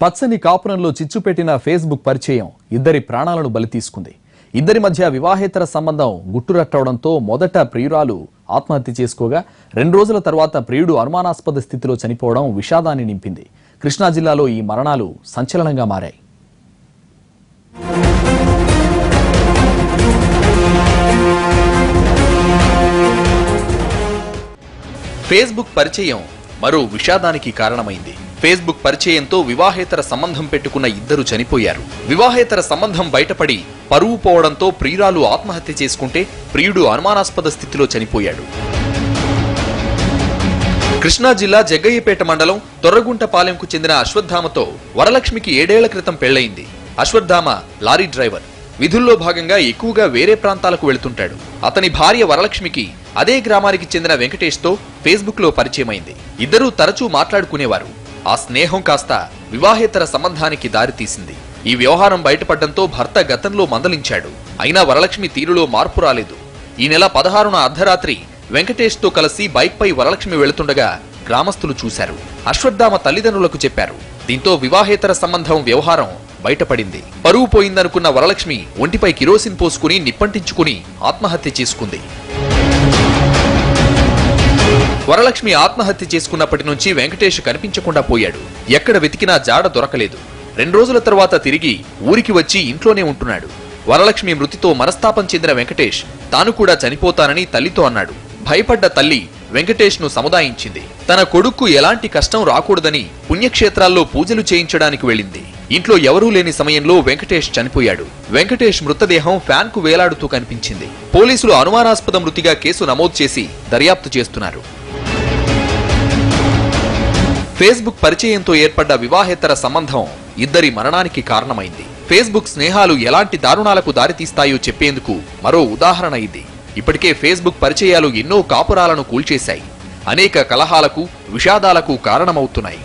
పచ్చని కాపురంలో చిచ్చుపెట్టిన ఫేస్బుక్ పరిచయం ఇద్దరి ప్రాణాలను బలి తీసుకుంది. ఇద్దరి మధ్య వివాహేతర సంబంధం గుట్టురట్టవడంతో మొదట ప్రియురాలు ఆత్మహత్య చేసుకోగా 2 రోజుల తర్వాత ప్రియుడు అనుమానాస్పద స్థితిలో చనిపోవడం విషాదాన్ని నింపింది. కృష్ణా జిల్లాలో ఈ మరణాలు సంచలనంగా మారాయి. ఫేస్బుక్ పరిచయం మరో విషాదానికి కారణమైంది. ఫేస్బుక్ పరిచయంతో వివాహేతర సంబంధం పెట్టుకున్న ఇద్దరు చనిపోయారు. వివాహేతర సంబంధం బయటపడి పరువు పోవడంతో ప్రియురాలు ఆత్మహత్య చేసుకుంటే ప్రియుడు అనుమానాస్పద స్థితిలో చనిపోయాడు. కృష్ణా జిల్లా జగ్గయ్యపేట మండలం తొర్రగుంటపాలెంకు చెందిన అశ్వత్థామతో వరలక్ష్మికి 7 ఏళ్ల క్రితం పెళ్లయింది. Ashwatthama lorry driver. విధుల్లో భాగంగా ఎక్కువగా వేరే ప్రాంతాలకు వెళుతుంటాడు. అతని భార్య వరలక్ష్మికి అదే గ్రామానికి చెందిన వెంకటేష్ తో ఫేస్బుక్ లో పరిచయమైంది. ఇద్దరూ తరచూ మాట్లాడుకునేవారు. ఆ స్నేహం కాస్త వివాహేతర సంబంధానికి దారితీసింది. ఈ వ్యవహారం బయటపడడంతో భర్త గతంలో మందలించాడు. అయినా వరలక్ష్మి తీరులో మార్పు రాలేదు. ఈ నెల 16న అర్ధరాత్రి వెంకటేష్ తో కలిసి బైక్ పై వరలక్ష్మి వెళుతుండగా గ్రామస్తులు చూశారు. అశ్వత్థామ తల్లిదండ్రులకు చెప్పారు. దీంతో వివాహేతర సంబంధం వ్యవహారం బయటపడింది. పరువు పోయిందనుకున్న వరలక్ష్మి ఒంటిపై కిరోసిన్ పోసుకుని నిప్పంటించుకుని ఆత్మహత్య చేసుకుంది. వరలక్ష్మి ఆత్మహత్య చేసుకున్నప్పటి నుంచి వెంకటేష్ కనిపించకుండా పోయాడు. ఎక్కడ వెతికినా జాడ దొరకలేదు. 2 రోజుల తర్వాత తిరిగి ఊరికి వచ్చి ఇంట్లోనే ఉంటున్నాడు. వరలక్ష్మి మృతితో మనస్తాపం చెందిన వెంకటేష్ తాను కూడా చనిపోతానని తల్లితో అన్నాడు. భయపడ్డ తల్లి వెంకటేష్ ను సముదాయించింది. తన కొడుక్కు ఎలాంటి కష్టం రాకూడదని పుణ్యక్షేత్రాల్లో పూజలు చేయించడానికి వెళ్ళింది. ఇంట్లో ఎవరూ లేని సమయంలో వెంకటేష్ చనిపోయాడు. వెంకటేష్ మృతదేహం ఫ్యాన్ కు వేలాడుతూ కనిపించింది. పోలీసులు అనుమానాస్పద మృతిగా కేసు నమోదు చేసి దర్యాప్తు చేస్తున్నారు. ఫేస్బుక్ పరిచయంతో ఏర్పడ్డ వివాహేతర సంబంధం ఇద్దరి మరణానికి కారణమైంది. ఫేస్బుక్ స్నేహాలు ఎలాంటి దారుణాలకు దారితీస్తాయో చెప్పేందుకు మరో ఉదాహరణ ఇది. ఇప్పటికే ఫేస్బుక్ పరిచయాలు ఎన్నో కాపురాలను కూల్చేశాయి. అనేక కలహాలకు, విషాదాలకు కారణమవుతున్నాయి.